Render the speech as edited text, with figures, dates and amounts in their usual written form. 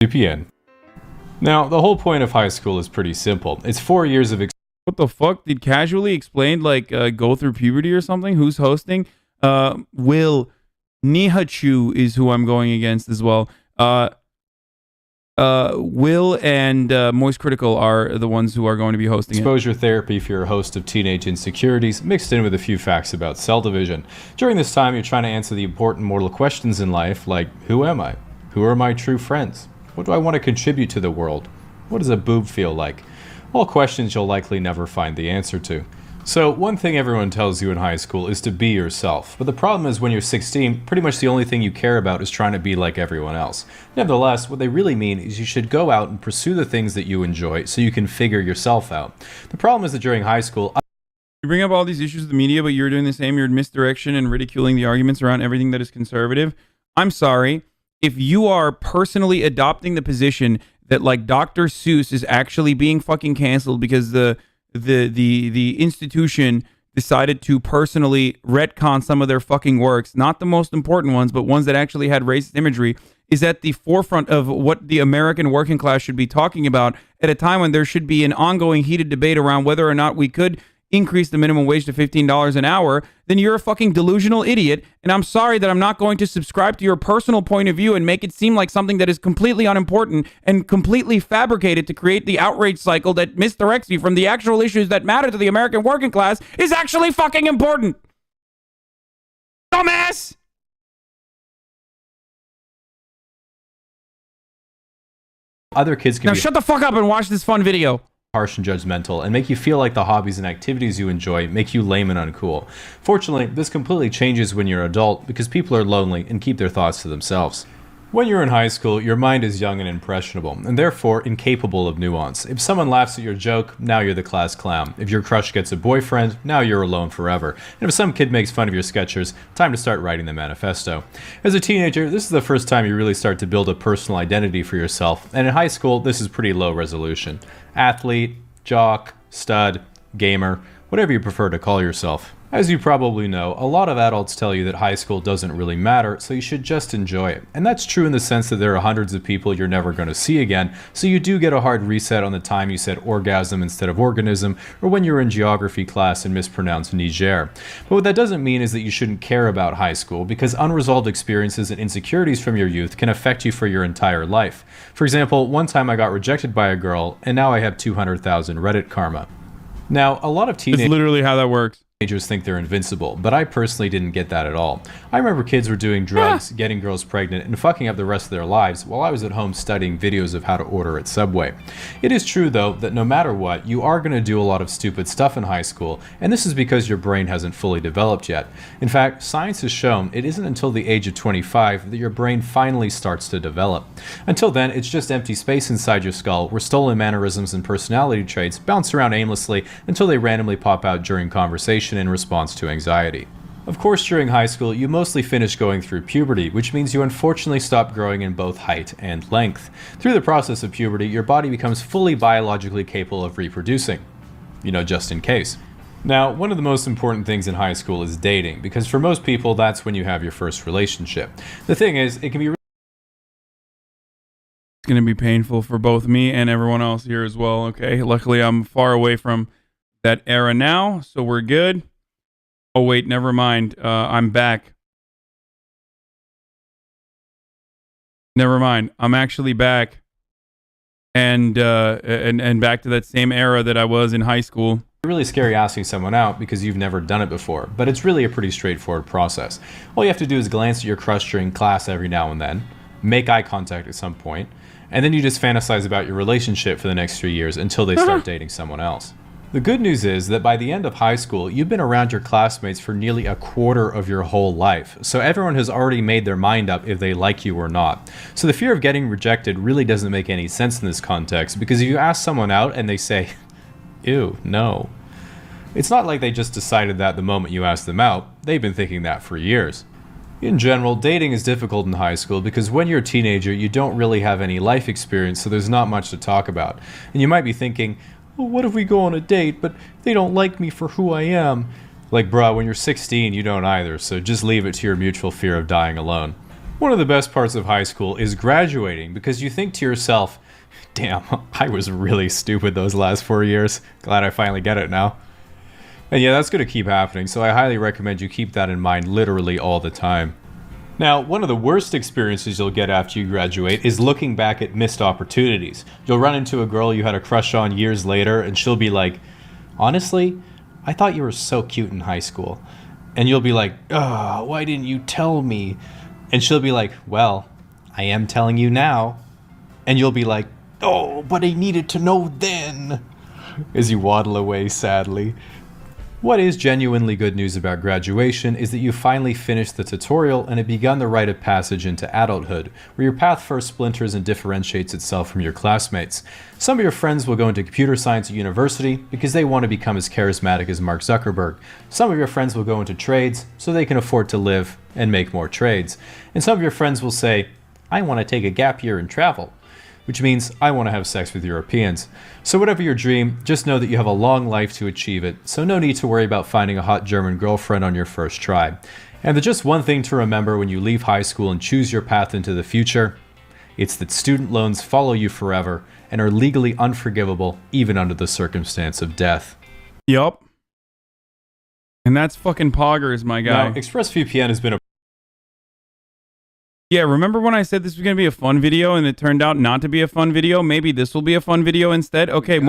VPN. Now, the whole point of high school is pretty simple. It's 4 years of What the fuck? Did Casually Explained, like, go through puberty or something? Who's hosting? Will Nihachu is who I'm going against as well. Will and Moist Critical are the ones who are going to be hosting exposure therapy for your host of teenage insecurities, mixed in with a few facts about cell division. During this time, you're trying to answer the important mortal questions in life, like, who am I? Who are my true friends? What do I want to contribute to the world? What does a boob feel like? All questions you'll likely never find the answer to. So, one thing everyone tells you in high school is to be yourself. But the problem is when you're 16, pretty much the only thing you care about is trying to be like everyone else. Nevertheless, what they really mean is you should go out and pursue the things that you enjoy so you can figure yourself out. The problem is that during high school, You bring up all these issues with the media, but you're doing the same. You're misdirection and ridiculing the arguments around everything that is conservative. I'm sorry. If you are personally adopting the position that, like, Dr. Seuss is actually being fucking canceled because the institution decided to personally retcon some of their fucking works, not the most important ones, but ones that actually had racist imagery, is at the forefront of what the American working class should be talking about at a time when there should be an ongoing heated debate around whether or not we could increase the minimum wage to $15 an hour, then you're a fucking delusional idiot. And I'm sorry that I'm not going to subscribe to your personal point of view and make it seem like something that is completely unimportant and completely fabricated to create the outrage cycle that misdirects you from the actual issues that matter to the American working class is actually fucking important. Dumbass! other kids can Now shut the fuck up and watch this fun video. Harsh and judgmental and make you feel like the hobbies and activities you enjoy make you lame and uncool. Fortunately, this completely changes when you're an adult because people are lonely and keep their thoughts to themselves. When you're in high school, your mind is young and impressionable, and therefore incapable of nuance. If someone laughs at your joke, now you're the class clown. If your crush gets a boyfriend, now you're alone forever. And if some kid makes fun of your sketchers, time to start writing the manifesto. As a teenager, this is the first time you really start to build a personal identity for yourself, and in high school, this is pretty low resolution. Athlete, jock, stud, gamer, whatever you prefer to call yourself. As you probably know, a lot of adults tell you that high school doesn't really matter, so you should just enjoy it. And that's true in the sense that there are hundreds of people you're never going to see again, so you do get a hard reset on the time you said orgasm instead of organism, or when you were in geography class and mispronounced Niger. But what that doesn't mean is that you shouldn't care about high school, because unresolved experiences and insecurities from your youth can affect you for your entire life. For example, one time I got rejected by a girl, and now I have 200,000 Reddit karma. Now, a lot of teenagers... It's literally how that works. Teenagers think they're invincible, but I personally didn't get that at all. I remember kids were doing drugs, getting girls pregnant, and fucking up the rest of their lives while I was at home studying videos of how to order at Subway. It is true, though, that no matter what, you are going to do a lot of stupid stuff in high school, and this is because your brain hasn't fully developed yet. In fact, science has shown it isn't until the age of 25 that your brain finally starts to develop. Until then, it's just empty space inside your skull where stolen mannerisms and personality traits bounce around aimlessly until they randomly pop out during conversation in response to anxiety. Of course, during high school, you mostly finish going through puberty, which means you unfortunately stop growing in both height and length. Through the process of puberty, your body becomes fully biologically capable of reproducing. You know, just in case. Now, one of the most important things in high school is dating, because for most people, that's when you have your first relationship. The thing is, it can be It's going to be painful for both me and everyone else here as well, okay? Luckily, I'm far away from that era now, so we're good. Oh, wait, never mind. I'm back. Never mind. I'm actually back. And back to that same era that I was in high school. really scary asking someone out because you've never done it before, but it's really a pretty straightforward process. All you have to do is glance at your crush during class every now and then, make eye contact at some point, and then you just fantasize about your relationship for the next 3 years until they start dating someone else. The good news is that by the end of high school, you've been around your classmates for nearly a quarter of your whole life, so everyone has already made their mind up if they like you or not. So the fear of getting rejected really doesn't make any sense in this context, because if you ask someone out and they say, ew, no, it's not like they just decided that the moment you asked them out. They've been thinking that for years. In general, dating is difficult in high school because when you're a teenager, you don't really have any life experience, so there's not much to talk about. And you might be thinking, well, what if we go on a date, but they don't like me for who I am? Like, bruh, when you're 16, you don't either, so just leave it to your mutual fear of dying alone. One of the best parts of high school is graduating because you think to yourself, damn, I was really stupid those last 4 years. Glad I finally get it now. And yeah, that's going to keep happening, so I highly recommend you keep that in mind literally all the time. Now, one of the worst experiences you'll get after you graduate is looking back at missed opportunities. You'll run into a girl you had a crush on years later, and she'll be like, honestly, I thought you were so cute in high school. And you'll be like, oh, why didn't you tell me? And she'll be like, well, I am telling you now. And you'll be like, oh, but I needed to know then. As you waddle away sadly. What is genuinely good news about graduation is that you finally finished the tutorial and have begun the rite of passage into adulthood, where your path first splinters and differentiates itself from your classmates. Some of your friends will go into computer science at university because they want to become as charismatic as Mark Zuckerberg. Some of your friends will go into trades so they can afford to live and make more trades. And some of your friends will say, I want to take a gap year and travel, which means I want to have sex with Europeans. So whatever your dream, just know that you have a long life to achieve it, so no need to worry about finding a hot German girlfriend on your first try. And there's just one thing to remember when you leave high school and choose your path into the future. It's that student loans follow you forever and are legally unforgivable even under the circumstance of death. Yup. And that's fucking poggers, my guy. Now, ExpressVPN has been a Yeah, remember when I said this was going to be a fun video and it turned out not to be a fun video? Maybe this will be a fun video instead? Okay, move.